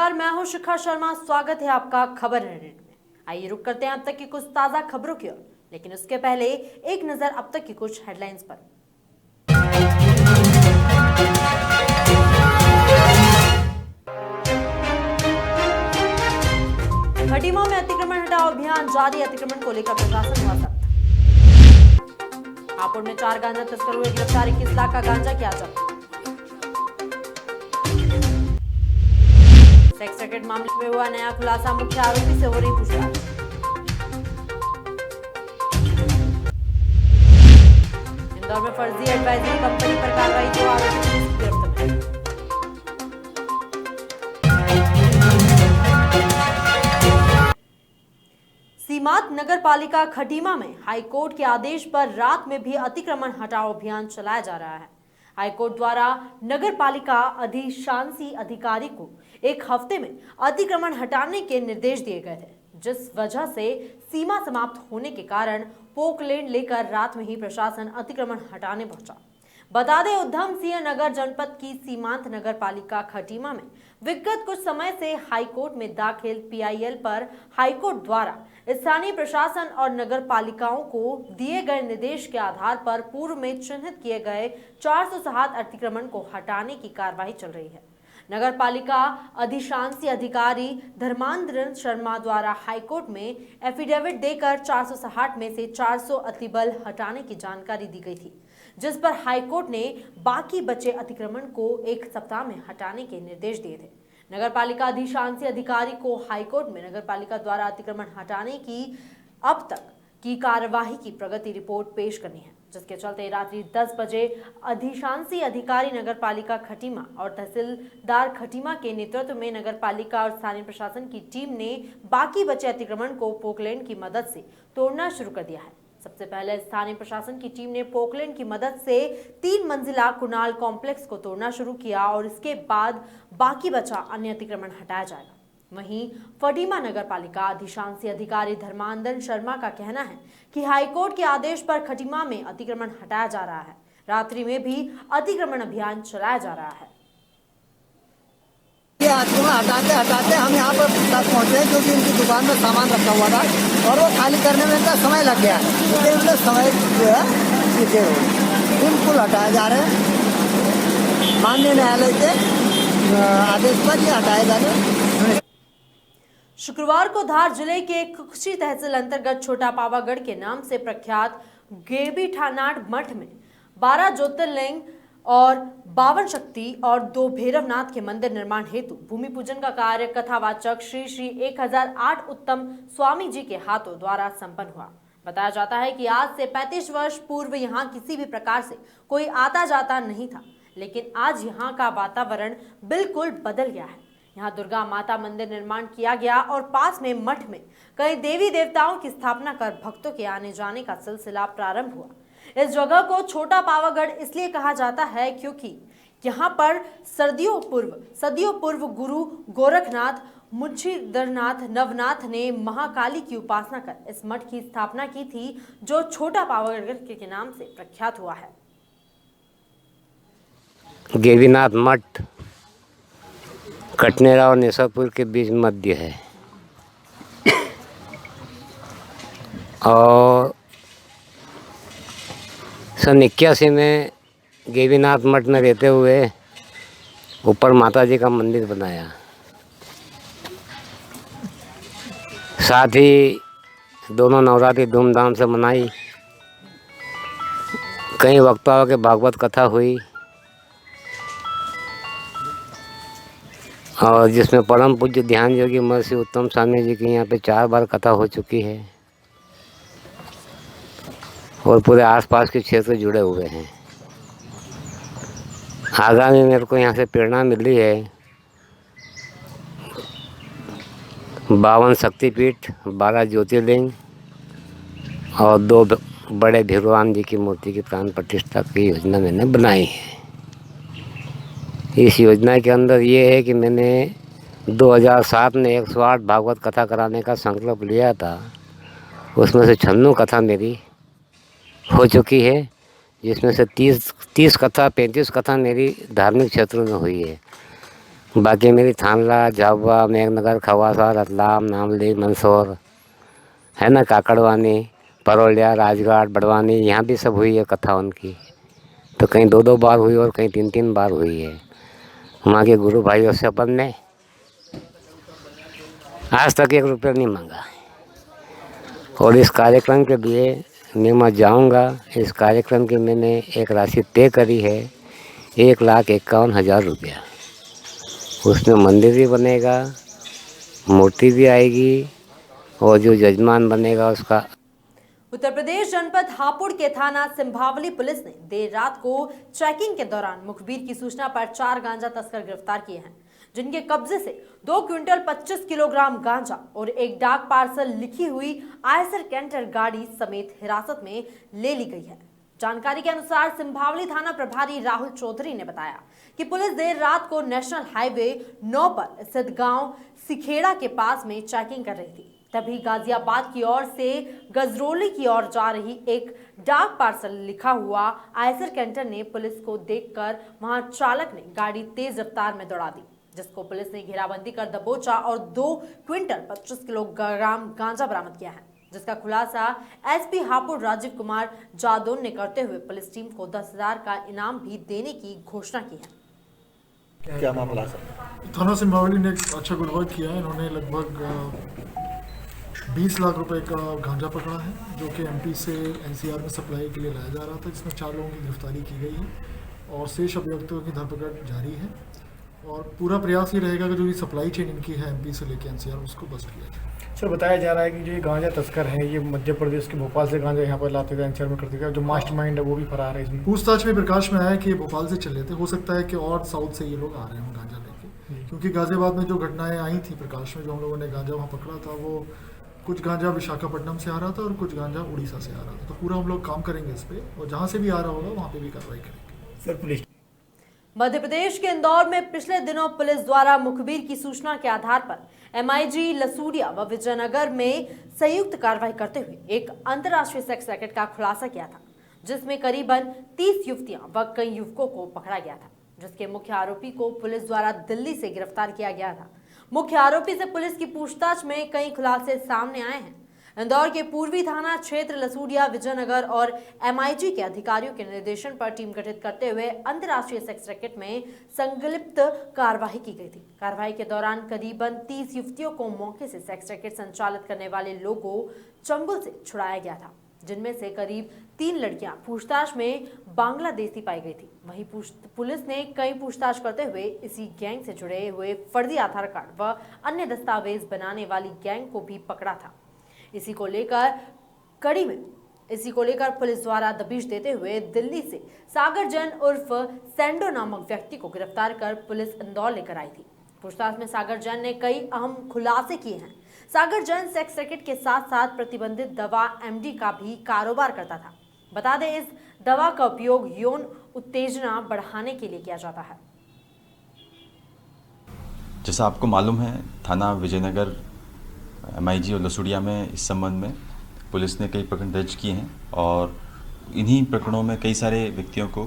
नमस्कार, मैं हूं शिखा शर्मा। स्वागत है आपका खबर मिनट में। आइए रुक करते हैं अब तक की कुछ ताजा खबरों की ओर, लेकिन उसके पहले एक नजर अब तक की कुछ हेडलाइंस पर। खटीमा में अतिक्रमण हटाओ अभियान जारी, अतिक्रमण को लेकर प्रशासन हुआ सख्त। हापुड़ में 4 गांजा तस्कर हुए गिरफ्तार, 21 लाख का गांजा किया जब्त। सेक्स रैकेट मामले में हुआ नया खुलासा, मुख्य आरोपी से हो रही पूछताछ। इंदौर में फर्जी एडवाइजरी कंपनी पर कार्रवाई, 2 आरोपी गिरफ्त में। सीमांत नगर पालिका खटीमा में हाईकोर्ट के आदेश पर रात में भी अतिक्रमण हटाओ अभियान चलाया जा रहा है। हाईकोर्ट द्वारा नगर पालिका अधिशासी अधिकारी को 1 हफ्ते में अतिक्रमण हटाने के निर्देश दिए गए थे, जिस वजह से सीमा समाप्त होने के कारण पोकलैंड लेकर रात में ही प्रशासन अतिक्रमण हटाने पहुंचा। बता दें, उधम सिंह नगर जनपद की सीमांत नगर पालिका खटीमा में विगत कुछ समय से हाईकोर्ट में दाखिल पीआईएल पर हाईकोर्ट द्वारा स्थानीय प्रशासन और नगर पालिकाओं को दिए गए निर्देश के आधार पर पूर्व में चिन्हित किए गए 407 अतिक्रमण को हटाने की कार्यवाही चल रही है। नगर पालिका अधिशासी अधिकारी धर्मांद्र शर्मा द्वारा हाईकोर्ट में एफिडेविट देकर 460 में से 400 अतिबल हटाने की जानकारी दी गई थी, जिस पर हाईकोर्ट ने बाकी बचे अतिक्रमण को 1 सप्ताह में हटाने के निर्देश दिए थे। नगर पालिका अधिशासी अधिकारी को हाईकोर्ट में नगर पालिका द्वारा अतिक्रमण हटाने की अब तक की कार्यवाही की प्रगति रिपोर्ट पेश करनी है, जिसके चलते रात्रि 10 बजे अधिशासी अधिकारी नगर पालिका खटीमा और तहसीलदार खटीमा के नेतृत्व में नगर पालिका और स्थानीय प्रशासन की टीम ने बाकी बचे अतिक्रमण को पोकलैंड की मदद से तोड़ना शुरू कर दिया है। सबसे पहले स्थानीय प्रशासन की टीम ने पोकलैंड की मदद से 3 मंजिला कुणाल कॉम्प्लेक्स को तोड़ना शुरू किया और इसके बाद बाकी बचा अन्य अतिक्रमण हटाया जाएगा। वहीं खटीमा नगर पालिका अधिशासी अधिकारी धर्मांद्र शर्मा का कहना है कि हाईकोर्ट के आदेश पर खटीमा में अतिक्रमण हटाया जा रहा है। रात्रि में भी अतिक्रमण अभियान चलाया जा रहा है। हटाते हटाते हम यहाँ पर तक पहुँचे, क्योंकि उनकी दुकान में सामान रखा हुआ था और वो खाली करने में इतना समय लग गया, इसलिए उनका समय जो है पीछे हो बिल्कुल हटाए जा रहे हैं। माननीय न्यायालय के आदेश पर ये हटाए जा रहे हैं। शुक्रवार को धार जिले के कुक्षी तहसील अंतर्गत छोटा पावागढ़ के नाम से प्रख्यात गेबी ठानाट मठ में 12 ज्योतिर्लिंग और 52 शक्ति और 2 भैरवनाथ के मंदिर निर्माण हेतु भूमि पूजन का कार्य कथावाचक श्री श्री 1008 उत्तम स्वामी जी के हाथों द्वारा संपन्न हुआ। बताया जाता है कि आज से 35 वर्ष पूर्व यहाँ किसी भी प्रकार से कोई आता जाता नहीं था, लेकिन आज यहाँ का वातावरण बिल्कुल बदल गया है। यहाँ दुर्गा माता मंदिर निर्माण किया गया और पास में मठ में कई देवी देवताओं की स्थापना कर भक्तों के आने जाने का सिलसिला प्रारंभ हुआ। इस जगह को छोटा पावागढ़ इसलिए कहा जाता है क्योंकि यहाँ पर सदियों पूर्व गुरु गोरखनाथ मुच्छिदरनाथ नवनाथ ने महाकाली की उपासना कर इस मठ की स्थापना की थी, जो छोटा पावागढ़ के नाम से प्रख्यात हुआ है। गेवीनाथ मठ कटनेरा और निशापुर के बीच मध्य है और सन 81 में गेवीनाथ मठ में रहते हुए ऊपर माता जी का मंदिर बनाया। साथ ही दोनों नवरात्रि धूमधाम से मनाई। कई वक्ताओं के भागवत कथा हुई और जिसमें परम पूज्य ध्यान योगी महर्षि उत्तम स्वामी जी की यहाँ पे 4 बार कथा हो चुकी है और पूरे आसपास के क्षेत्र जुड़े हुए हैं। आगामी मेरे को यहाँ से प्रेरणा मिली है 52 शक्तिपीठ, 12 ज्योतिर्लिंग और 2 बड़े भगवान जी की मूर्ति की प्राण प्रतिष्ठा की योजना मैंने बनाई है। इस योजना के अंदर ये है कि मैंने 2007 में 108 भागवत कथा कराने का संकल्प लिया था। उसमें से 96 कथा मेरी हो चुकी है, जिसमें से 30 कथा 35 कथा मेरी धार्मिक क्षेत्रों में हुई है। बाकी मेरी थानला, झाबुआ, मेघनगर, खवासा, रतलाम, नामली, मंदसौर है ना, काकड़वानी, परोलिया, राजघाट, बड़वानी, यहाँ भी सब हुई है कथा उनकी। तो कहीं 2-2 बार हुई और कहीं 3-3 बार हुई है। वहाँ के गुरु भाइयों से अपन ने आज तक 1 रुपया नहीं मांगा। और इस कार्यक्रम के लिए मैं जाऊँगा। इस कार्यक्रम की मैंने एक राशि तय करी है, 1,51,000 रुपया। उसमें मंदिर भी बनेगा, मूर्ति भी आएगी और जो जजमान बनेगा उसका। उत्तर प्रदेश जनपद हापुड़ के थाना सिंभावली पुलिस ने देर रात को चेकिंग के दौरान मुखबिर की सूचना पर 4 गांजा तस्कर गिरफ्तार किए हैं, जिनके कब्जे से 2 क्विंटल 25 किलोग्राम गांजा और एक डाक पार्सल लिखी हुई आयसर कैंटर गाड़ी समेत हिरासत में ले ली गई है। जानकारी के अनुसार सिंभावली थाना प्रभारी राहुल चौधरी ने बताया कि पुलिस देर रात को नेशनल हाईवे 9 पर स्थित गांव सिखेड़ा के पास में चेकिंग कर रही थी। तभी गाजियाबाद की ओर से गजरोली की ओर जा रही एक डाक पार्सल लिखा हुआ आयसर कैंटर ने पुलिस को देखकर वहां चालक ने गाड़ी तेज रफ्तार में दौड़ा दी, जिसको पुलिस ने घेराबंदी कर दबोचा और 2 क्विंटल 25 किलोग्राम गांजा बरामद किया है, जिसका खुलासा एसपी हापुड़ राजीव कुमार जादौन ने करते हुए पुलिस टीम को 10,000 का इनाम भी देने की घोषणा की है। क्या मामला सर? थाना सिंभावली ने एक अच्छा गुड वर्क किया है। इन्होंने लगभग 20 लाख रुपए का गांजा पकड़ा है, जो कि एमपी से एनसीआर में सप्लाई के लिए लाया जा रहा था, जिसमें 4 लोगों की गिरफ्तारी की गई है और शेष अभियुक्तों की धरपकड़ जारी है। और पूरा प्रयास ये रहेगा कि जो ये सप्लाई चेन इनकी है एमपी से लेकर एनसीआर, उसको बस्ट किया जाए। सर, बताया जा रहा है कि जो ये गांजा तस्कर हैं, ये मध्य प्रदेश के भोपाल से गांजा यहाँ पर लाते थे, एनसीआर में करते थे। जो मास्टरमाइंड है वो भी फरार है इसमें। पूछताछ में प्रकाश में आया कि ये भोपाल से चले थे। हो सकता है कि और साउथ से ये लोग आ रहे हैं गांजा लेके, क्योंकि गाजियाबाद में जो घटनाएं आई थी प्रकाश में, जो हम लोगों ने गांजा वहाँ पकड़ा था, वो कुछ गांजा विशाखापट्टनम से आ रहा था और कुछ गांजा उड़ीसा से आ रहा था। तो पूरा हम लोग काम करेंगे इस पे, और जहाँ से भी आ रहा होगा वहाँ पे भी कार्रवाई करेंगे। सर, पुलिस मध्य प्रदेश के इंदौर में पिछले दिनों पुलिस द्वारा मुखबिर की सूचना के आधार पर एमआईजी लसूड़िया व विजयनगर में संयुक्त कार्रवाई करते हुए एक अंतर्राष्ट्रीय सेक्स रैकेट का खुलासा किया था, जिसमें करीबन 30 युवतियां व कई युवकों को पकड़ा गया था, जिसके मुख्य आरोपी को पुलिस द्वारा दिल्ली से गिरफ्तार किया गया था। मुख्य आरोपी से पुलिस की पूछताछ में कई खुलासे सामने आए हैं। इंदौर के पूर्वी थाना क्षेत्र लसूड़िया, विजयनगर और एमआईजी के अधिकारियों के निर्देशन पर टीम गठित करते हुए अंतर्राष्ट्रीय सेक्स रैकेट में संलिप्त कार्रवाई की गई थी। कार्रवाई के दौरान करीबन 30 युवतियों को मौके से सेक्स रैकेट संचालित करने वाले लोगों चंगुल से छुड़ाया गया था, जिनमें से करीब 3 लड़कियां पूछताछ में बांग्लादेशी पाई गई थी। वहीं पुलिस ने कई पूछताछ करते हुए इसी गैंग से जुड़े हुए फर्जी आधार कार्ड व अन्य दस्तावेज बनाने वाली गैंग को भी पकड़ा था। इसी को लेकर पुलिस द्वारा दबिश देते हुए दिल्ली से सागर जैन उर्फ सेंडो नामक व्यक्ति को गिरफ्तार कर पुलिस इंदौर लेकर आई थी। पूछताछ में सागर जैन ने कई अहम खुलासे किए हैं। सागर जैन सेक्स रैकेट के साथ साथ प्रतिबंधित दवा एमडी का भी कारोबार करता था। बता दें, इस दवा का उपयोग यौन उत्तेजना बढ़ाने के लिए किया जाता है। जैसा आपको मालूम है, थाना विजयनगर, एमआईजी और लसूड़िया में इस संबंध में पुलिस ने कई प्रकरण दर्ज किए हैं और इन्हीं प्रकरणों में कई सारे व्यक्तियों को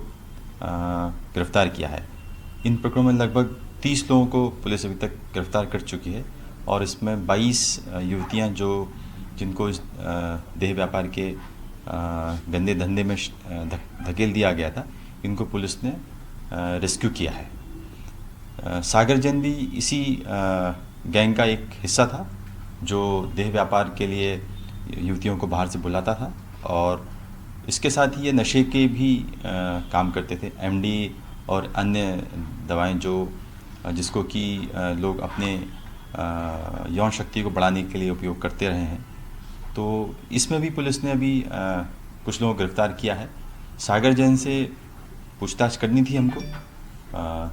गिरफ्तार किया है। इन प्रकरणों में लगभग 30 लोगों को पुलिस अभी तक गिरफ्तार कर चुकी है और इसमें 22 युवतियां जिनको इस देह व्यापार के गंदे धंधे में धकेल दिया गया था, इनको पुलिस ने रेस्क्यू किया है। सागर जैन भी इसी गैंग का एक हिस्सा था, जो देह व्यापार के लिए युवतियों को बाहर से बुलाता था और इसके साथ ही ये नशे के भी काम करते थे। एमडी और अन्य दवाएं जिसको कि लोग अपने यौन शक्ति को बढ़ाने के लिए उपयोग करते रहे हैं। तो इसमें भी पुलिस ने अभी कुछ लोगों को गिरफ्तार किया है। सागर जैन से पूछताछ करनी थी हमको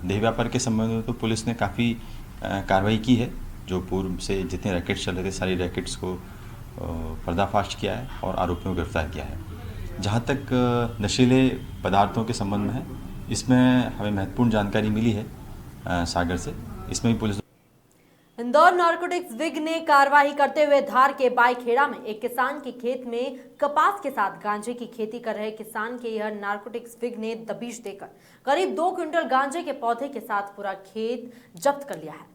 देह व्यापार के संबंध में, तो पुलिस ने काफ़ी कार्रवाई की है। जो पूर्व से जितने रैकेट्स चल रहे थे, सारी रैकेट्स को पर्दाफाश किया है और आरोपियों को गिरफ्तार किया है। जहाँ तक नशीले पदार्थों के संबंध में है, इसमें हमें महत्वपूर्ण जानकारी मिली है सागर से। इसमें भी पुलिस इंदौर नारकोटिक्स विंग ने कार्रवाई करते हुए धार के बाईखेड़ा में एक किसान के खेत में कपास के साथ गांजे की खेती कर रहे किसान के यह नारकोटिक्स विंग ने दबिश देकर करीब 2 क्विंटल गांजे के पौधे के साथ पूरा खेत जब्त कर लिया है।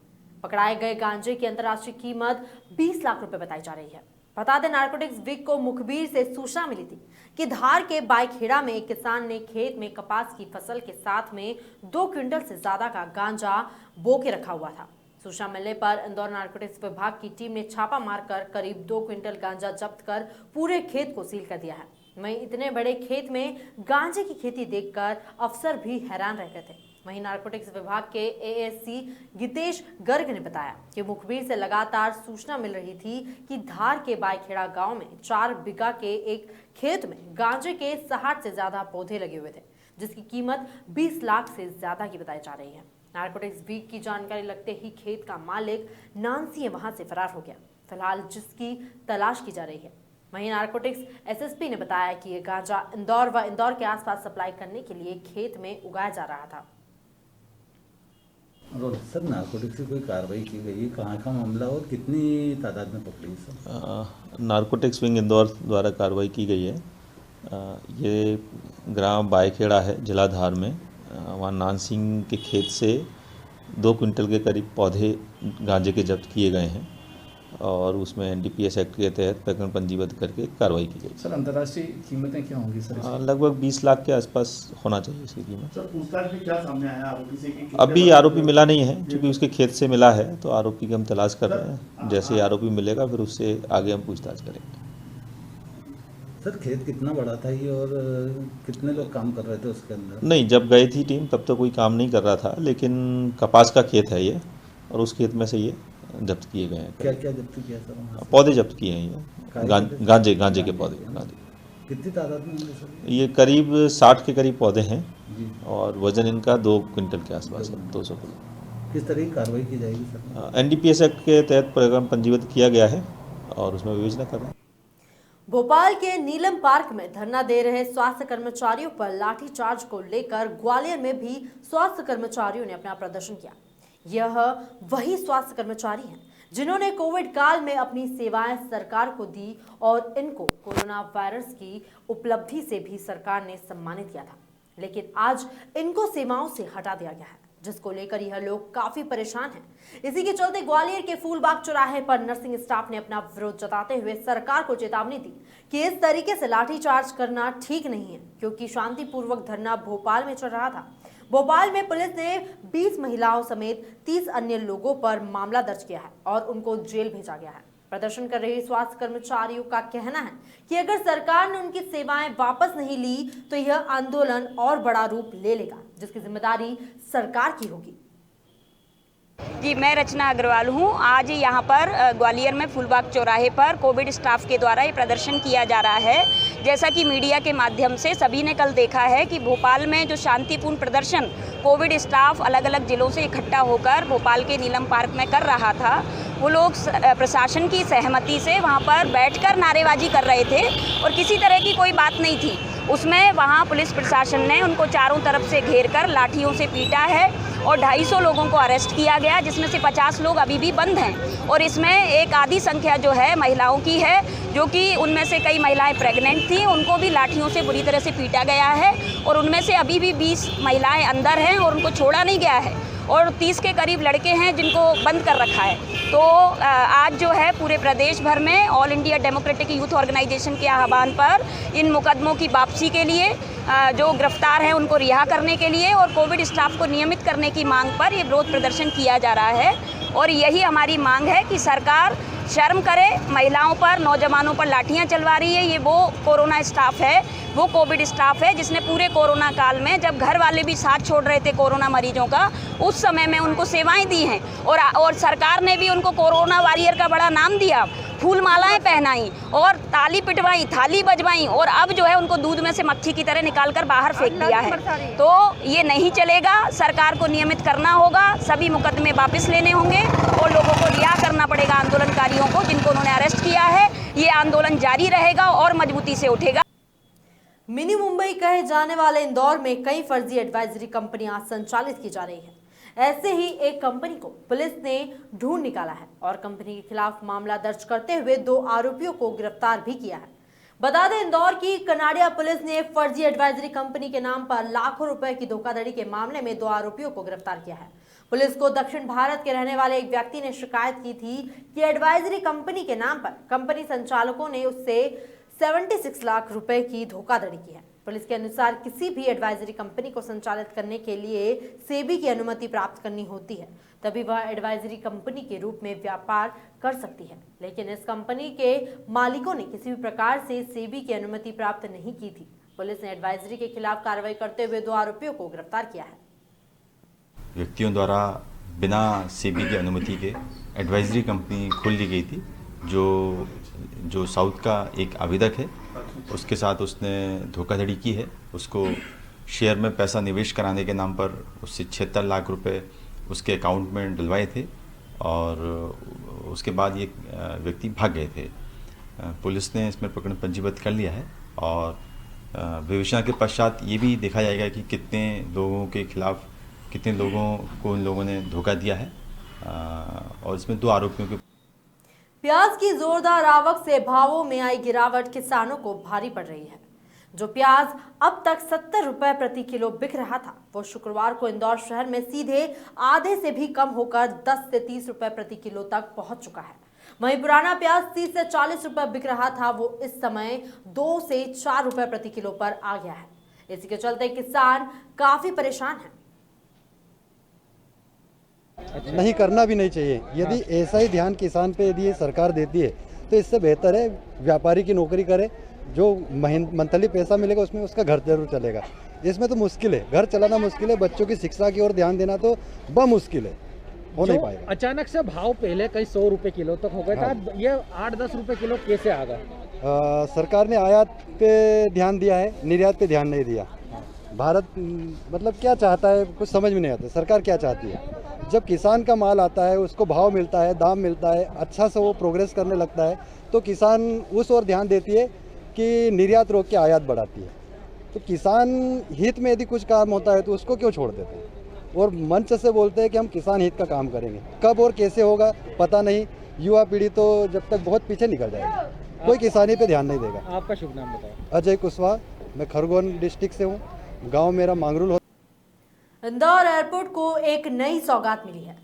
पकड़ाए गए गांजे की अंतर्राष्ट्रीय कीमत 20 लाख रुपए बताई जा रही है। बता दें, नारकोटिक्स विंग को मुखबिर से सूचना मिली थी कि धार के बाईखेड़ा में एक किसान ने खेत में कपास की फसल के साथ में 2 क्विंटल से ज्यादा का गांजा बो के रखा हुआ था। सूचना मिलने पर इंदौर नारकोटिक्स विभाग की टीम ने छापा मारकर करीब 2 क्विंटल गांजा जब्त कर पूरे खेत को सील कर दिया है। वहीं इतने बड़े खेत में गांजे की खेती देखकर अफसर भी हैरान रह गए थे। वहीं नारकोटिक्स विभाग के एएससी गीतेश गर्ग ने बताया कि मुखबिर से लगातार सूचना मिल रही थी कि धार के बाईखेड़ा गांव में 4 बीघा के एक खेत में गांजे के 60 से ज्यादा पौधे लगे हुए थे, जिसकी कीमत 20 लाख से ज्यादा की बताई जा रही है। नारकोटिक्स विंग की जानकारी लगते ही खेत का मालिक नानसी वहां से फरार हो गया। फिलहाल जिसकी तलाश की जा रही है। वहीं नारकोटिक्स एसएसपी ने बताया कि ये गांजा इंदौर व इंदौर के आसपास सप्लाई करने के लिए खेत में उगाया जा रहा था। और सर, नारकोटिक्स की कोई कार्रवाई की गई है? कहाँ का मामला और कितनी तादाद में पकड़ी सर? नारकोटिक्स विंग इंदौर द्वारा कार्रवाई की गई है। ये ग्राम बाईखेड़ा है, जिला धार में। वहाँ नान सिंह के खेत से 2 क्विंटल के करीब पौधे गांजे के जब्त किए गए हैं और उसमें एनडीपीएस एक्ट के तहत प्रकरण पंजीबद्ध करके कार्रवाई की गई। सर, अंतर्राष्ट्रीय कीमतें क्या होंगी सर? लगभग 20 लाख के आसपास होना चाहिए इसकी कीमत। सर, पूछताछ में क्या सामने आया आरोपी से? अभी आरोपी मिला नहीं है, क्योंकि उसके खेत से मिला है, तो आरोपी की हम तलाश कर रहे हैं। जैसे ही आरोपी मिलेगा फिर उससे आगे हम पूछताछ करेंगे। सर, खेत कितना बड़ा था ये और कितने लोग काम कर रहे थे उसके अंदर? नहीं, जब गई थी टीम तब तो कोई काम नहीं कर रहा था, लेकिन कपास का खेत है ये और उस खेत में से ये जब्त किए गए हैं। क्या क्या जब्त किया सर? पौधे जब्त किए हैं ये गांजे के पौधे। कितनी तादाद में होंगे सर? ये करीब 60 के करीब पौधे हैं और वजन इनका 2 क्विंटल के आसपास है, 200 किलो। किस तरह की कार्रवाई की जाएगी सर? एनडीपीएस एक्ट के तहत प्रकरण पंजीबद्ध किया गया है और उसमें विवेचना कर रहे हैं। भोपाल के नीलम पार्क में धरना दे रहे स्वास्थ्य कर्मचारियों पर लाठीचार्ज को लेकर ग्वालियर में भी स्वास्थ्य कर्मचारियों ने अपना प्रदर्शन किया। यह वही स्वास्थ्य कर्मचारी हैं जिन्होंने कोविड काल में अपनी सेवाएं सरकार को दी और इनको कोरोना वायरस की उपलब्धि से भी सरकार ने सम्मानित किया था, लेकिन आज इनको सेवाओं से हटा दिया गया है, जिसको लेकर यह लोग काफी परेशान हैं। इसी के चलते ग्वालियर के फूलबाग चौराहे पर नर्सिंग स्टाफ ने अपना विरोध जताते हुए सरकार को चेतावनी दी कि इस तरीके से लाठीचार्ज करना ठीक नहीं है, क्योंकि शांतिपूर्वक धरना भोपाल में चल रहा था। भोपाल में पुलिस ने 20 महिलाओं समेत 30 अन्य लोगों पर मामला दर्ज किया है और उनको जेल भेजा गया है। प्रदर्शन कर रहे स्वास्थ्य कर्मचारियों का कहना है कि अगर सरकार ने उनकी सेवाएं वापस नहीं ली तो यह आंदोलन और बड़ा रूप ले लेगा, जिसकी जिम्मेदारी सरकार की होगी। जी, मैं रचना अग्रवाल हूँ। आज यहाँ पर ग्वालियर में फूलबाग चौराहे पर कोविड स्टाफ के द्वारा ये प्रदर्शन किया जा रहा है। जैसा कि मीडिया के माध्यम से सभी ने कल देखा है कि भोपाल में जो शांतिपूर्ण प्रदर्शन कोविड स्टाफ अलग अलग जिलों से इकट्ठा होकर भोपाल के नीलम पार्क में कर रहा था, वो लोग प्रशासन की सहमति से वहाँ पर बैठकर नारेबाजी कर रहे थे और किसी तरह की कोई बात नहीं थी। उसमें वहाँ पुलिस प्रशासन ने उनको चारों तरफ से घेरकर लाठियों से पीटा है और 250 लोगों को अरेस्ट किया गया, जिसमें से 50 लोग अभी भी बंद हैं और इसमें एक आधी संख्या जो है महिलाओं की है, जो कि उनमें से कई महिलाएं प्रेग्नेंट थी, उनको भी लाठियों से बुरी तरह से पीटा गया है और उनमें से अभी भी 20 महिलाएं अंदर हैं और उनको छोड़ा नहीं गया है और 30 के करीब लड़के हैं जिनको बंद कर रखा है। तो आज जो है पूरे प्रदेश भर में all India democratic youth organisation के आह्वान पर इन मुकदमों की वापसी के लिए, जो गिरफ्तार हैं उनको रिहा करने के लिए और कोविड स्टाफ को नियमित करने की मांग पर ये विरोध प्रदर्शन किया जा रहा है और यही हमारी मांग है कि सरकार शर्म करे। महिलाओं पर, नौजवानों पर लाठियां चलवा रही है। ये वो कोरोना स्टाफ है, वो कोविड स्टाफ है जिसने पूरे कोरोना काल में, जब घर वाले भी साथ छोड़ रहे थे कोरोना मरीजों का, उस समय में उनको सेवाएं दी हैं और सरकार ने भी उनको कोरोना वॉरियर का बड़ा नाम दिया, फूल मालाएं पहनाई और ताली पिटवाई, थाली बजवाई और अब जो है उनको दूध में से मक्खी की तरह निकाल कर बाहर फेंक दिया है। तो ये नहीं चलेगा, सरकार को नियमित करना होगा, सभी मुकदमे वापस लेने होंगे और लोगों को रिहा करना पड़ेगा आंदोलनकारियों को जिनको उन्होंने अरेस्ट किया है। ये आंदोलन जारी रहेगा और मजबूती से उठेगा। मिनी मुंबई कहे जाने वाले इंदौर में कई फर्जी एडवाइजरी कंपनियां संचालित की जा रही हैं। ऐसे ही एक कंपनी को पुलिस ने ढूंढ निकाला है और कंपनी के खिलाफ मामला दर्ज करते हुए 2 आरोपियों को गिरफ्तार भी किया है। बता दें, इंदौर की कनाडिया पुलिस ने फर्जी एडवाइजरी कंपनी के नाम पर लाखों रुपए की धोखाधड़ी के मामले में 2 आरोपियों को गिरफ्तार किया है। पुलिस को दक्षिण भारत के रहने वाले एक व्यक्ति ने शिकायत की थी कि एडवाइजरी कंपनी के नाम पर कंपनी संचालकों ने उससे 76 लाख रुपए की धोखाधड़ी की है। पुलिस के अनुसार किसी भी एडवाइजरी कंपनी को संचालित करने के लिए सेबी की अनुमति प्राप्त करनी होती है, तभी वह एडवाइजरी कंपनी के रूप में व्यापार कर सकती है। लेकिन इस कंपनी के मालिकों ने किसी भी प्रकार से सेबी की अनुमति प्राप्त नहीं की थी। पुलिस ने एडवाइजरी के खिलाफ कार्रवाई करते हुए 2 आरोपियों को गिरफ्तार किया है। व्यक्तियों द्वारा बिना सेबी की अनुमति के एडवाइजरी कंपनी खोल ली गई थी। जो साउथ का एक आवेदक है, उसके साथ उसने धोखाधड़ी की है। उसको शेयर में पैसा निवेश कराने के नाम पर उससे 76 लाख रुपए उसके अकाउंट में डलवाए थे और उसके बाद ये व्यक्ति भाग गए थे। पुलिस ने इसमें प्रकरण पंजीबद्ध कर लिया है और विवेचना के पश्चात ये भी देखा जाएगा कि कितने लोगों के खिलाफ, कितने लोगों को इन लोगों ने धोखा दिया है और इसमें 2 आरोपियों के। प्याज की जोरदार आवक से भावों में आई गिरावट किसानों को भारी पड़ रही है। जो प्याज अब तक 70 रुपए प्रति किलो बिक रहा था, वो शुक्रवार को इंदौर शहर में सीधे आधे से भी कम होकर 10 से 30 रुपए प्रति किलो तक पहुंच चुका है। वहीं पुराना प्याज 30 से 40 रुपए बिक रहा था, वो इस समय 2 से 4 रुपए प्रति किलो पर आ गया है। इसी के चलते किसान काफी परेशान हैं। नहीं करना भी नहीं चाहिए। यदि ऐसा ही ध्यान किसान पे यदि सरकार देती है तो इससे बेहतर है व्यापारी की नौकरी करे। जो मंथली पैसा मिलेगा उसमें उसका घर जरूर चलेगा। इसमें तो मुश्किल है, घर चलाना मुश्किल है, बच्चों की शिक्षा की ओर ध्यान देना तो बहुत मुश्किल है, हो नहीं पाएगा। अचानक से भाव पहले कई 100 रुपए किलो तक हो गया था, ये 8-10 रुपए किलो कैसे आ गया? सरकार ने आयात पे ध्यान दिया है, निर्यात पे ध्यान नहीं दिया। भारत मतलब क्या चाहता है कुछ समझ में नहीं आता। सरकार क्या चाहती है? जब किसान का माल आता है, उसको भाव मिलता है, दाम मिलता है, अच्छा से वो प्रोग्रेस करने लगता है, तो किसान उस ओर ध्यान देती है कि निर्यात रोक के आयात बढ़ाती है। तो किसान हित में यदि कुछ काम होता है तो उसको क्यों छोड़ देते हैं और मंच से बोलते हैं कि हम किसान हित का काम करेंगे। कब और कैसे होगा पता नहीं। युवा पीढ़ी तो जब तक बहुत पीछे निकल जाएगी, कोई किसानी पे ध्यान नहीं देगा। आपका शुभ नाम बताओ। अजय कुशवाहा, मैं खरगोन डिस्ट्रिक्ट से हूँ, गाँव मेरा मांगरूल। इंदौर एयरपोर्ट को एक नई सौगात मिली है।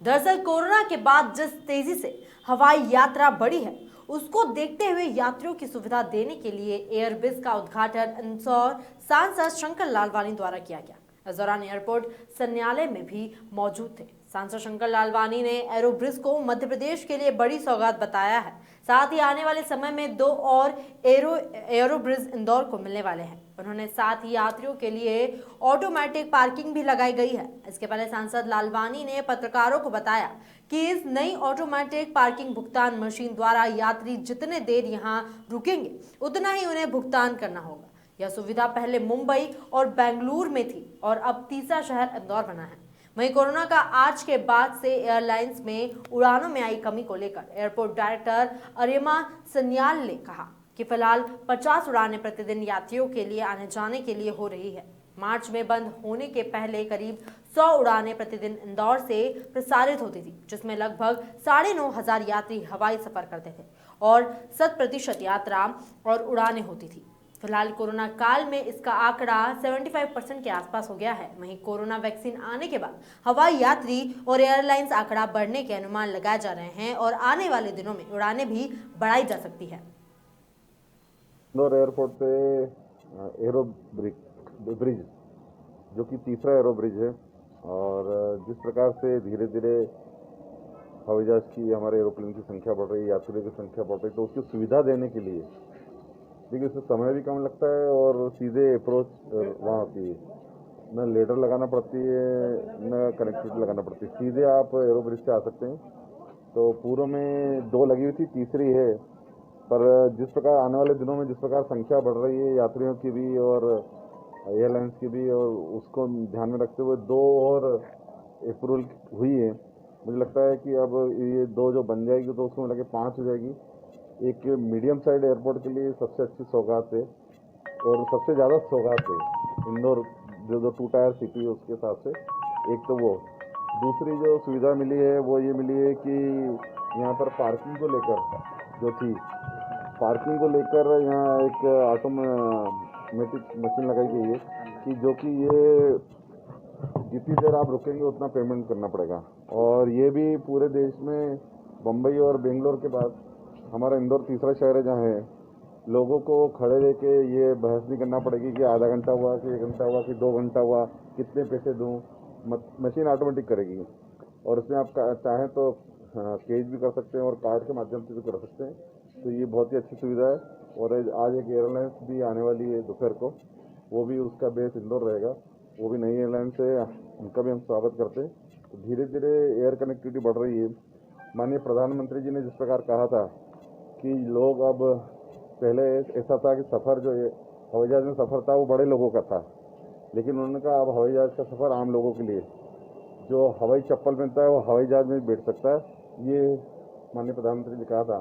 दरअसल कोरोना के बाद जिस तेजी से हवाई यात्रा बढ़ी है, उसको देखते हुए यात्रियों की सुविधा देने के लिए एयरबिज का उद्घाटन इंदौर सांसद शंकर लालवानी द्वारा किया गया। इस दौरान एयरपोर्ट संचालय में भी मौजूद थे। सांसद शंकर लालवानी ने एरोब्रिज को मध्य प्रदेश के लिए बड़ी सौगात बताया है। साथ ही आने वाले समय में 2 और एरोब्रिज इंदौर को मिलने वाले हैं। उन्होंने साथ ही यात्रियों के लिए ऑटोमेटिक पार्किंग भी लगाई गई है। इसके पहले सांसद लालवानी ने पत्रकारों को बताया कि इस नई ऑटोमेटिक पार्किंग भुगतान मशीन द्वारा यात्री जितने देर यहां रुकेंगे उतना ही उन्हें भुगतान करना होगा। यह सुविधा पहले मुंबई और बेंगलुरु में थी और अब तीसरा शहर इंदौर बना है। वहीं कोरोना का आज के बाद से एयरलाइंस में उड़ानों में आई कमी को लेकर एयरपोर्ट डायरेक्टर अरिमा सन्याल ने कहा कि फिलहाल 50 उड़ानें प्रतिदिन यात्रियों के लिए आने जाने के लिए हो रही है। मार्च में बंद होने के पहले करीब 100 उड़ानें प्रतिदिन इंदौर से प्रसारित होती थी, जिसमें लगभग 9,500 यात्री हवाई सफर करते थे और 100% यात्रा और उड़ानें होती थी। फिलहाल कोरोना काल में इसका आंकड़ा 75% के आसपास हो गया है। वहीं कोरोना वैक्सीन आने के बाद हवाई यात्री और एयरलाइंस आंकड़ा बढ़ने के अनुमान लगाए जा रहे हैं और आने वाले दिनों में उड़ानें भी बढ़ाई जा सकती है। इंदौर एयरपोर्ट पे एरो ब्रिज जो कि तीसरा एरो ब्रिज है और जिस प्रकार से धीरे धीरे हवाई जहाज की हमारे एरोप्लेन की संख्या बढ़ रही है, यात्रियों की संख्या बढ़ रही है, तो उसकी सुविधा देने के लिए देखिए इसमें समय भी कम लगता है और सीधे अप्रोच वहाँ होती है, न लेटर लगाना पड़ती है न कनेक्टिविटी लगाना पड़ती है, सीधे आप एरो ब्रिज से आ सकते हैं। तो पूर्व में 2 लगी हुई थी, तीसरी है, पर जिस प्रकार आने वाले दिनों में जिस प्रकार संख्या बढ़ रही है यात्रियों की भी और एयरलाइंस की भी, और उसको ध्यान में रखते हुए 2 और अप्रूवल हुई है। मुझे लगता है कि अब ये 2 जो बन जाएगी तो उसमें लगे 5 हो जाएगी। एक मीडियम साइड एयरपोर्ट के लिए सबसे अच्छी सौगात है और सबसे ज़्यादा सौगात है इंदौर जो 2 टायर सिटी है उसके हिसाब से। एक तो वो दूसरी जो सुविधा मिली है वो ये मिली है कि यहाँ पर पार्किंग को लेकर जो थी, पार्किंग को लेकर यहाँ एक ऑटोमेटिक मशीन लगाई गई है कि जो कि ये जितनी देर आप रुकेंगे उतना पेमेंट करना पड़ेगा। और ये भी पूरे देश में बम्बई और बेंगलोर के बाद हमारा इंदौर तीसरा शहर है जहाँ है लोगों को खड़े रह के ये बहस नहीं करना पड़ेगी कि आधा घंटा हुआ कि 1 घंटा हुआ कि 2 घंटा हुआ, कितने पैसे दूँ। मशीन ऑटोमेटिक करेगी और उसमें आप चाहें तो कैश भी कर सकते हैं और कार्ड के माध्यम से भी कर सकते हैं। तो ये बहुत ही अच्छी सुविधा है। और आज एक एयरलाइंस भी आने वाली है दोपहर को, वो भी उसका बेस इंदौर रहेगा, वो भी नई एयरलाइंस है, उनका भी हम स्वागत करते हैं। तो धीरे धीरे एयर कनेक्टिविटी बढ़ रही है। माननीय प्रधानमंत्री जी ने जिस प्रकार कहा था कि लोग अब, पहले ऐसा था कि सफ़र जो हवाई जहाज़ में सफ़र था वो बड़े लोगों का था, लेकिन उन्होंने कहा अब हवाई जहाज़ का सफ़र आम लोगों के लिए, जो हवाई चप्पल पहनता है वो हवाई जहाज़ में बैठ सकता है। ये माननीय प्रधानमंत्री ने कहा था।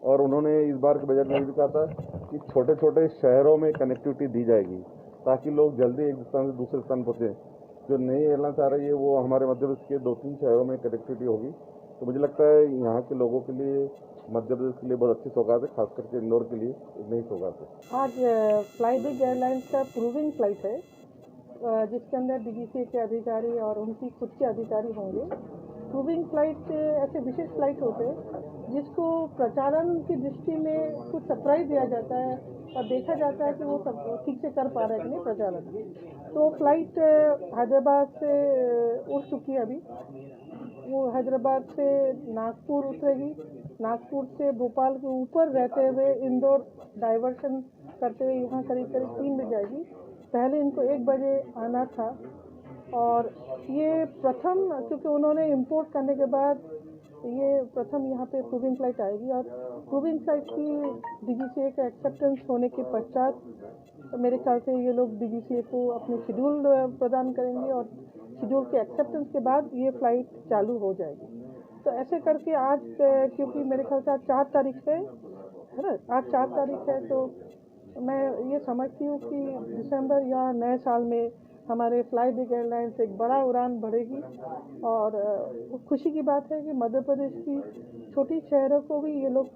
और उन्होंने इस बार के बजट में भी कहा था कि छोटे छोटे शहरों में कनेक्टिविटी दी जाएगी ताकि लोग जल्दी एक स्थान से दूसरे स्थान पहुँचे। जो नई एयरलाइंस आ रही है वो हमारे मध्य प्रदेश के 2-3 शहरों में कनेक्टिविटी होगी। तो मुझे लगता है यहाँ के लोगों के लिए, मध्य प्रदेश के लिए बहुत अच्छी सौगात है, खास करके इंदौर के लिए एक नई सौगात है। आज फ्लाई बिग एयरलाइंस का प्रूविंग फ्लाइट है जिसके अंदर DGCA के अधिकारी और उनकी खुद के अधिकारी होंगे। प्रूविंग फ्लाइट ऐसे विशेष फ्लाइट होते हैं जिसको प्रचालन की दृष्टि में कुछ सरप्राइज दिया जाता है और देखा जाता है कि वो सब ठीक से कर पा रहे हैं कि नहीं प्रचालन। तो फ्लाइट हैदराबाद से उड़ चुकी है अभी। वो हैदराबाद से नागपुर उतरेगी, नागपुर से भोपाल के ऊपर रहते हुए इंदौर डाइवर्शन करते हुए यहाँ करीब 3 बजे आएगी। पहले इनको 1 बजे आना था और ये प्रथम, क्योंकि उन्होंने इंपोर्ट करने के बाद ये प्रथम यहाँ पे प्रूविंग फ्लाइट आएगी और प्रूविंग फ्लाइट की DGCA का एक्सेप्टेंस होने के पश्चात मेरे ख्याल से ये लोग DGCA को अपने शेड्यूल प्रदान करेंगे और शेड्यूल के एक्सेप्टेंस के बाद ये फ्लाइट चालू हो जाएगी। तो ऐसे करके आज, क्योंकि मेरे ख्याल से आज 4 तारीख है ना, आज 4 तारीख है, तो मैं ये समझती हूँ कि दिसंबर या नए साल में हमारे फ्लाई बिग एयरलाइंस एक बड़ा उड़ान भरेगी। और खुशी की बात है कि मध्य प्रदेश की छोटी शहरों को भी ये लोग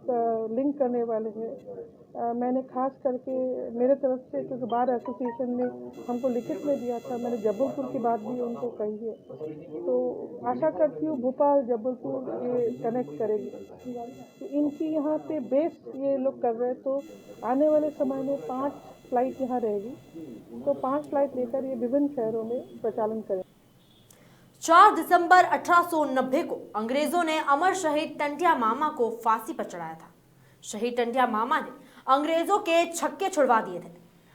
लिंक करने वाले हैं। मैंने खास करके मेरे तरफ से, क्योंकि बार एसोसिएशन ने हमको लिखित में दिया था, मैंने जबलपुर की बात भी उनको कही है। तो आशा करती हूँ भोपाल जबलपुर ये कनेक्ट करेगी। तो इनकी यहाँ पे बेस ये लोग कर रहे हैं, तो आने वाले समय में 5 फ्लाइट यहाँ रहेगी। तो 5 फ्लाइट लेकर ये विभिन्न शहरों में प्रचालन करें। 4 दिसंबर 1890 को अंग्रेजों ने अमर शहीद टंटिया मामा को फांसी पर चढ़ाया था। शहीद टंटिया मामा ने अंग्रेजों के छक्के छुड़वा दिए थे।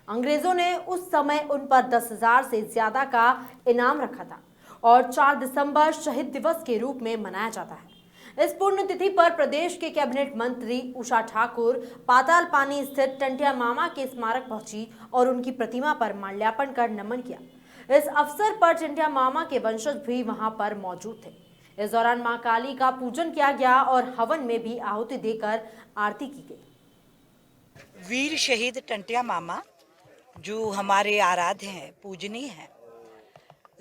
अंग्रेजों ने उस समय उन पर 10,000 से ज्यादा का इनाम रखा था और 4 दिसंबर शहीद दिवस के रूप में मनाया जाता है। इस पुण्यतिथि पर प्रदेश के कैबिनेट मंत्री उषा ठाकुर पाताल पानी स्थित टंटिया मामा के स्मारक पहुंची और उनकी प्रतिमा पर माल्यार्पण कर नमन किया। इस अवसर पर टंटिया मामा के वंशज भी वहां पर मौजूद थे। इस दौरान मां काली का पूजन किया गया और हवन में भी आहुति देकर आरती की गई। वीर शहीद टंटिया मामा जो हमारे आराध्य हैं, पूजनीय हैं,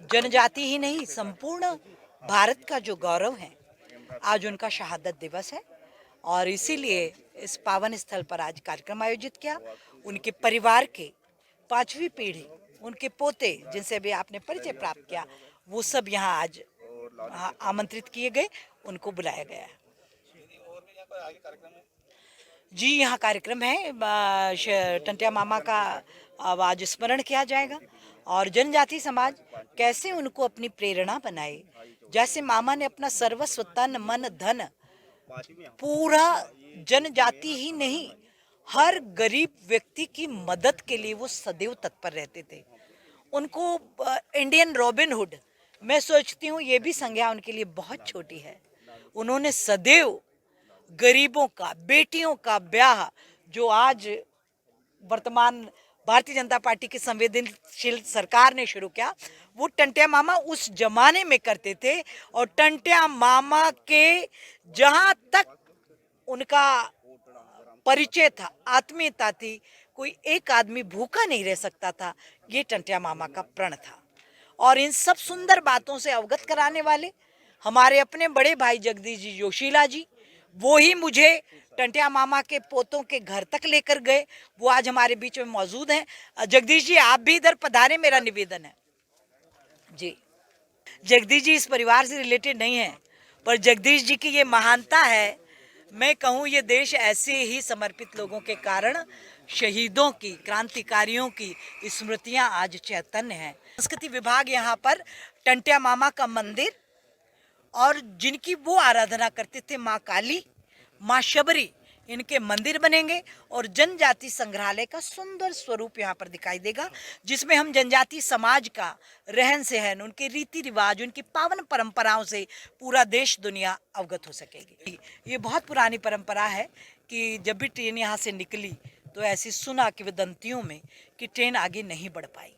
जनजाति ही नहीं संपूर्ण भारत का जो गौरव है, आज उनका शहादत दिवस है और इसीलिए इस पावन स्थल पर आज कार्यक्रम आयोजित किया। उनके परिवार के 5वीं पीढ़ी, उनके पोते जिनसे भी आपने परिचय प्राप्त किया, वो सब यहाँ आज आमंत्रित किए गए, उनको बुलाया गया है। जी यहाँ कार्यक्रम है, टंटिया मामा का आज स्मरण किया जाएगा और जनजाति समाज कैसे उनको अपनी प्रेरणा बनाए। जैसे मामा ने अपना सर्वस्व तन मन धन पूरा जनजाति ही नहीं हर गरीब व्यक्ति की मदद के लिए वो सदैव तत्पर रहते थे। उनको इंडियन रॉबिन हुड, मैं सोचती हूँ ये भी संज्ञा उनके लिए बहुत छोटी है। उन्होंने सदैव गरीबों का, बेटियों का ब्याह जो आज वर्तमान भारतीय जनता पार्टी की संवेदनशील सरकार ने शुरू किया, वो टंटिया मामा उस जमाने में करते थे। और टंटिया मामा के जहाँ तक उनका परिचय था, आत्मीयता थी, कोई एक आदमी भूखा नहीं रह सकता था, ये टंटिया मामा का प्रण था। और इन सब सुंदर बातों से अवगत कराने वाले हमारे अपने बड़े भाई जगदीश जी जोशीला जी, वो ही मुझे टंटिया मामा के पोतों के घर तक लेकर गए। वो आज हमारे बीच में मौजूद हैं। जगदीश जी, आप भी इधर पधारे, मेरा निवेदन है जी। जगदीश जी इस परिवार से रिलेटेड नहीं है, पर जगदीश जी की ये महानता है। मैं कहूँ ये देश ऐसे ही समर्पित लोगों के कारण, शहीदों की, क्रांतिकारियों की स्मृतियां आज चैतन्य हैं। संस्कृति विभाग यहाँ पर टंटिया मामा का मंदिर और जिनकी वो आराधना करते थे, माँ काली, माँ शबरी, इनके मंदिर बनेंगे और जनजाति संग्रहालय का सुंदर स्वरूप यहाँ पर दिखाई देगा, जिसमें हम जनजाति समाज का रहन सहन, उनके रीति रिवाज, उनकी पावन परंपराओं से पूरा देश दुनिया अवगत हो सकेगी। ये बहुत पुरानी परंपरा है कि जब भी ट्रेन यहाँ से निकली तो ऐसी सुना किंवदंतियों में कि ट्रेन आगे नहीं बढ़ पाई।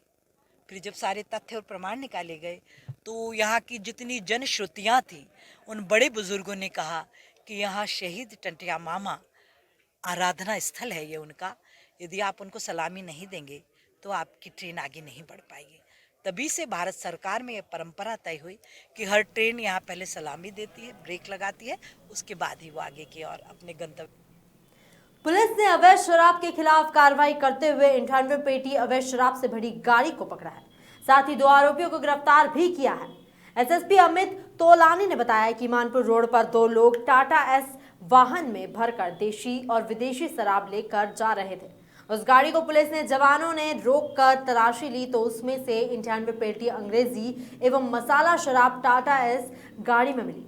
फिर जब सारे तथ्य और प्रमाण निकाले गए तो यहाँ की जितनी जनश्रुतियाँ थी, उन बड़े बुजुर्गों ने कहा कि यहाँ शहीद टंटिया मामा आराधना स्थल है ये उनका। यदि आप उनको सलामी नहीं देंगे तो आपकी ट्रेन आगे नहीं बढ़ पाएगी। तभी से भारत सरकार में ये परंपरा तय हुई कि हर ट्रेन यहाँ पहले सलामी देती है, ब्रेक लगाती है, उसके बाद ही वो आगे की और अपने गंतव्य। पुलिस ने अवैध शराब के खिलाफ कार्रवाई करते हुए 98 पेटी अवैध शराब से भरी गाड़ी को पकड़ा है। साथ ही 2 आरोपियों को गिरफ्तार भी किया है। एसएसपी अमित तोलानी ने बताया कि मानपुर रोड पर 2 लोग टाटा एस वाहन में भरकर देशी और विदेशी शराब लेकर जा रहे थे। उस गाड़ी को पुलिस ने जवानों ने रोककर तलाशी ली तो उसमें से 98 पेटी अंग्रेजी एवं मसाला शराब टाटा एस गाड़ी में मिली।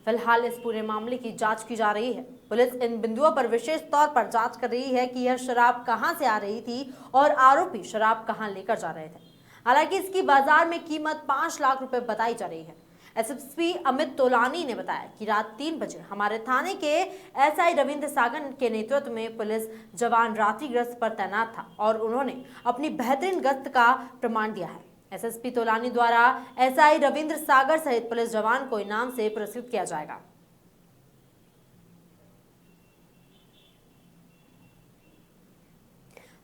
फिलहाल इस पूरे मामले की जांच की जा रही है। पुलिस इन बिंदुओं पर विशेष तौर पर जांच कर रही है कि यह शराब कहां से आ रही थी और आरोपी शराब कहां लेकर जा रहे थे। हालांकि इसकी बाजार में कीमत 5 लाख रुपए बताई जा रही है। एसएसपी अमित तोलानी ने बताया कि रात 3 बजे हमारे थाने के एसआई रविंद्र सागर के नेतृत्व में पुलिस जवान रात्रि गश्त पर तैनात था और उन्होंने अपनी बेहतरीन गश्त का प्रमाण दिया है। एसएसपी तोलानी द्वारा एसआई रविंद्र सागर सहित पुलिस जवान को इनाम से पुरस्कृत किया जाएगा।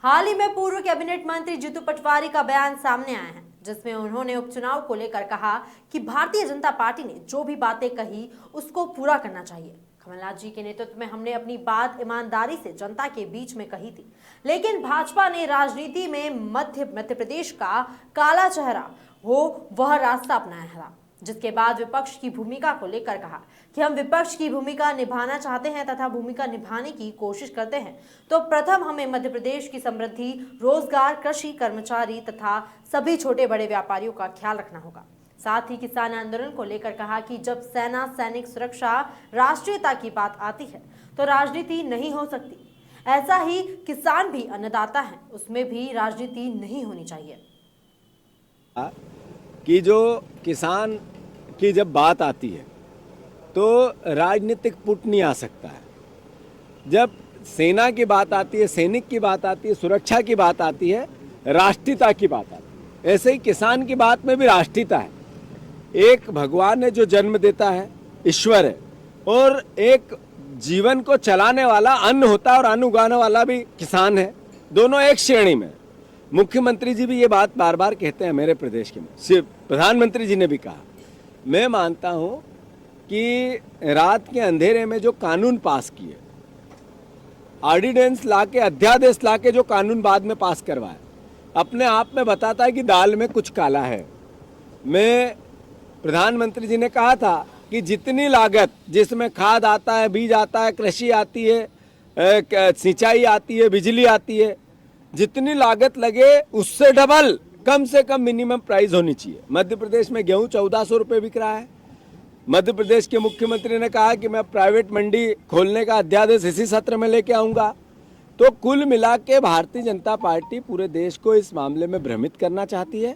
हाल ही में पूर्व कैबिनेट मंत्री जीतू पटवारी का बयान सामने आया है, जिसमें उन्होंने उपचुनाव को लेकर कहा कि भारतीय जनता पार्टी ने जो भी बातें कही उसको पूरा करना चाहिए। कमलनाथ जी के नेतृत्व में हमने अपनी बात ईमानदारी से जनता के बीच में कही थी, लेकिन भाजपा ने राजनीति में मध्य प्रदेश का काला चेहरा हो वह रास्ता अपनाया है, जिसके बाद विपक्ष की भूमिका को लेकर कहा कि हम विपक्ष की भूमिका निभाना चाहते हैं तथा भूमिका निभाने की कोशिश करते हैं तो प्रथम हमें मध्य प्रदेश की समृद्धि, रोजगार, कृषि, कर्मचारी तथा सभी छोटे बड़े व्यापारियों का ख्याल रखना होगा। साथ ही किसान आंदोलन को लेकर कहा कि जब सेना, सैनिक, सुरक्षा, राष्ट्रीयता की बात आती है तो राजनीति नहीं हो सकती। ऐसा ही किसान भी अन्नदाता है, उसमें भी राजनीति नहीं होनी चाहिए। कि जो किसान की जब बात आती है तो राजनीतिक पुट नहीं आ सकता है। जब सेना की बात आती है, सैनिक की बात आती है, सुरक्षा की बात आती है, राष्ट्रीयता की बात आती है। ऐसे ही किसान की बात में भी राष्ट्रीयता है। एक भगवान ने जो जन्म देता है ईश्वर है, और एक जीवन को चलाने वाला अन्न होता है और अन्न उगाने वाला भी किसान है। दोनों एक श्रेणी में। मुख्यमंत्री जी भी ये बात बार बार कहते हैं मेरे प्रदेश के में, सिर्फ प्रधानमंत्री जी ने भी कहा। मैं मानता हूं कि रात के अंधेरे में जो कानून पास किए, ऑर्डिनेंस लाके, अध्यादेश लाके जो कानून बाद में पास करवाए, अपने आप में बताता है कि दाल में कुछ काला है। मैं प्रधानमंत्री जी ने कहा था कि जितनी लागत, जिसमें खाद आता है, बीज आता है, कृषि आती है, सिंचाई आती है, बिजली आती है, जितनी लागत लगे उससे डबल कम से कम मिनिमम प्राइस होनी चाहिए। मध्य प्रदेश में गेहूं 1400 रुपये बिक रहा है। मध्य प्रदेश के मुख्यमंत्री ने कहा कि मैं प्राइवेट मंडी खोलने का अध्यादेश इसी सत्र में लेके आऊंगा। तो कुल मिला के भारतीय जनता पार्टी पूरे देश को इस मामले में भ्रमित करना चाहती है,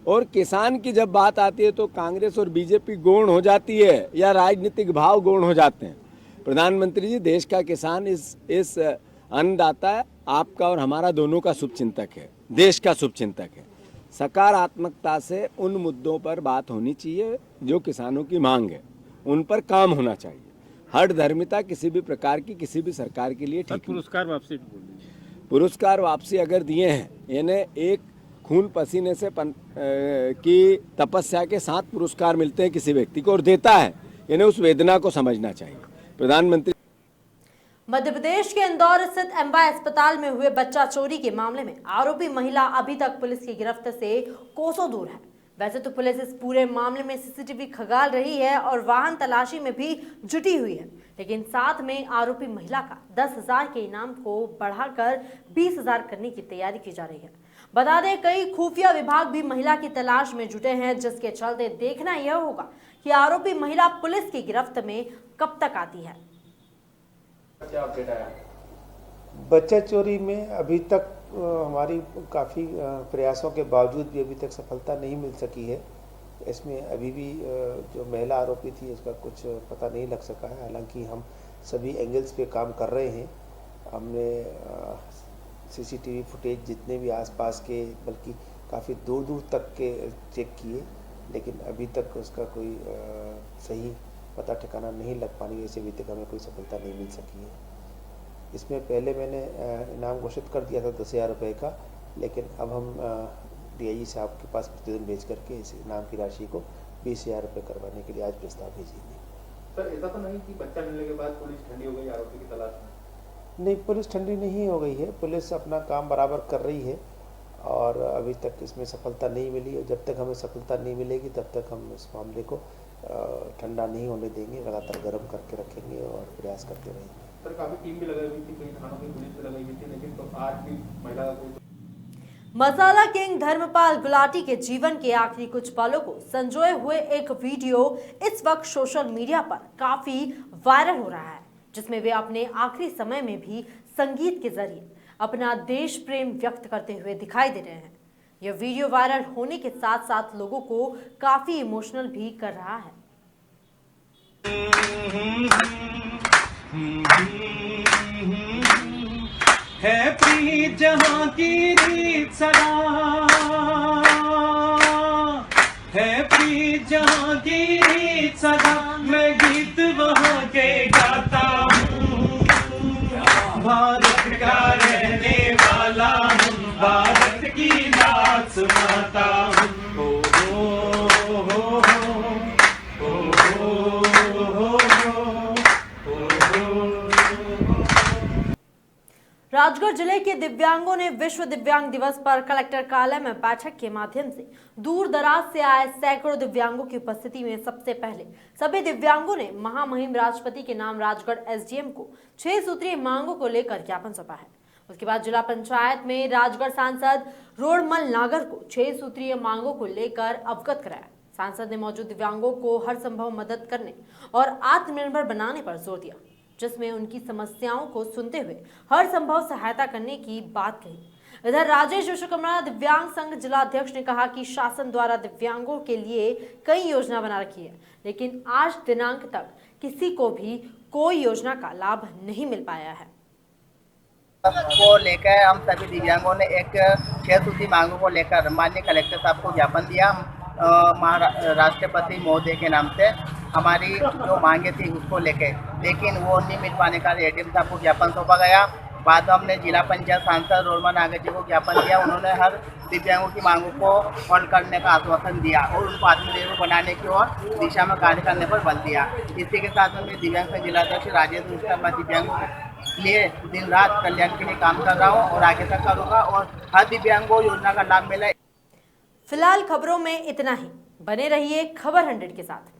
और किसान की जब बात आती है तो कांग्रेस और बीजेपी गौण हो जाती है या राजनीतिक भाव गौण हो जाते हैं। प्रधानमंत्री जी, देश का किसान इस अन्नदाता है, आपका और हमारा दोनों का शुभचिंतक है, देश का शुभचिंतक है। सकारात्मकता से उन मुद्दों पर बात होनी चाहिए जो किसानों की मांग है, उन पर काम होना चाहिए। हठधर्मिता किसी भी प्रकार की किसी भी सरकार के लिए ठीक नहीं। पुरस्कार वापसी पुरस्कार वापसी अगर दिए हैं, यानी एक खून पसीने से की तपस्या के 7 पुरस्कार मिलते हैं किसी व्यक्ति को और देता है, इन्हें उस वेदना को समझना चाहिए। प्रधानमंत्री मध्य प्रदेश के इंदौर स्थित एमवाय अस्पताल में हुए बच्चा चोरी के मामले में आरोपी महिला अभी तक पुलिस की गिरफ्त से कोसों दूर है। वैसे तो पुलिस इस पूरे मामले में सीसीटीवी खंगाल रही है और वाहन तलाशी में भी जुटी हुई है, लेकिन साथ में आरोपी महिला का 10,000 के इनाम को बढ़ाकर 20,000 करने की तैयारी की जा रही है। बता दें, कई खुफिया विभाग भी महिला की तलाश में जुटे हैं, जिसके चलते देखना यह होगा कि आरोपी महिला पुलिस की गिरफ्त में कब तक आती है। क्या अपडेट आया? बच्चा चोरी में अभी तक हमारी काफ़ी प्रयासों के बावजूद भी अभी तक सफलता नहीं मिल सकी है। इसमें अभी भी जो महिला आरोपी थी उसका कुछ पता नहीं लग सका है। हालांकि हम सभी एंगल्स पे काम कर रहे हैं। हमने सीसीटीवी फुटेज जितने भी आसपास के, बल्कि काफ़ी दूर दूर तक के चेक किए, लेकिन अभी तक उसका कोई सही पता ठिकाना नहीं लग पाने की वजह से अभी तक हमें कोई सफलता नहीं मिल सकी है। इसमें पहले मैंने इनाम घोषित कर दिया था 10,000 रुपये का, लेकिन अब हम डीआईजी साहब के पास प्रतिदिन भेज करके इस इनाम की राशि को 20,000 रुपये करवाने के लिए आज प्रस्ताव भेजेंगे। सर, ऐसा तो नहीं कि बच्चा मिलने के बाद पुलिस ठंडी हो गई आरोपी की तलाश में? नहीं, पुलिस ठंडी नहीं हो गई है। पुलिस अपना काम बराबर कर रही है और अभी तक इसमें सफलता नहीं मिली, और जब तक हमें सफलता नहीं मिलेगी तब तक हम इस मामले को ठंडा नहीं होने देंगे, लगातार गर्म करके रखेंगे और प्रयास करते रहेंगे। सर, काफी टीम भी लगाई हुई थी, कई थानों की पुलिस भी लगाई हुई थी, लेकिन तो आज भी महिला मसाला किंग धर्मपाल गुलाटी के जीवन के आखिरी कुछ पलों को संजोए हुए एक वीडियो इस वक्त सोशल मीडिया पर काफी वायरल हो रहा है, जिसमें वे अपने आखिरी समय में भी संगीत के जरिए अपना देश प्रेम व्यक्त करते हुए दिखाई दे रहे हैं। यह वीडियो वायरल होने के साथ साथ लोगों को काफी इमोशनल भी कर रहा है। है प्रीत जहां की रीत सदा, है प्रीत जहां की रीत सदा, मैं गीत वहां के गाता हूँ, भारत का रहने वाला हूँ, भारत की बात सुनाता हूँ। राजगढ़ जिले के दिव्यांगों ने विश्व दिव्यांग दिवस पर कलेक्टर कार्यालय में बैठक के माध्यम से दूर दराज से आए सैकड़ों दिव्यांगों की उपस्थिति में सबसे पहले सभी दिव्यांगों ने महामहिम राष्ट्रपति के नाम राजगढ़ एसडीएम को 6 सूत्रीय मांगों को लेकर ज्ञापन सौंपा है। उसके बाद जिला पंचायत में राजगढ़ सांसद रोडमल नागर को 6 सूत्रीय मांगों को लेकर अवगत कराया। सांसद ने मौजूद दिव्यांगों को हर संभव मदद करने और आत्मनिर्भर बनाने पर जोर दिया, जिसमें उनकी समस्याओं को सुनते हुए हर संभव सहायता करने की बात कही। इधर राजेश विश्वकर्मा दिव्यांग संघ जिला अध्यक्ष ने कहा कि शासन द्वारा दिव्यांगों के लिए कई योजना बना रखी है, लेकिन आज दिनांक तक किसी को भी कोई योजना का लाभ नहीं मिल पाया है। को लेकर हम सभी दिव्यांगों ने एक 6 सूत्री मांगों को लेकर माननीय कलेक्टर साहब को ज्ञापन दिया। राष्ट्रपति महोदय के नाम से हमारी जो मांगे थी उसको लेके, लेकिन वो नहीं मिल पाने का एडीएम साहब को ज्ञापन सौंपा गया। बाद में हमने जिला पंचायत सांसद रोडमल नागर जी को ज्ञापन दिया। उन्होंने हर दिव्यांगों की मांगों को हल करने का आश्वासन दिया और उनको आत्मनिर्भर बनाने की ओर दिशा में कार्य करने पर बल दिया। इसी के साथ में दिव्यांग संघ जिलाध्यक्ष राजेश विश्वकर्मा दिव्यांगों के लिए दिन रात कल्याण के लिए काम कर रहा हूँ और आगे तक करूँगा और हर दिव्यांग को योजना का लाभ मिले। फिलहाल खबरों में इतना ही। बने रहिए खबर 100 के साथ।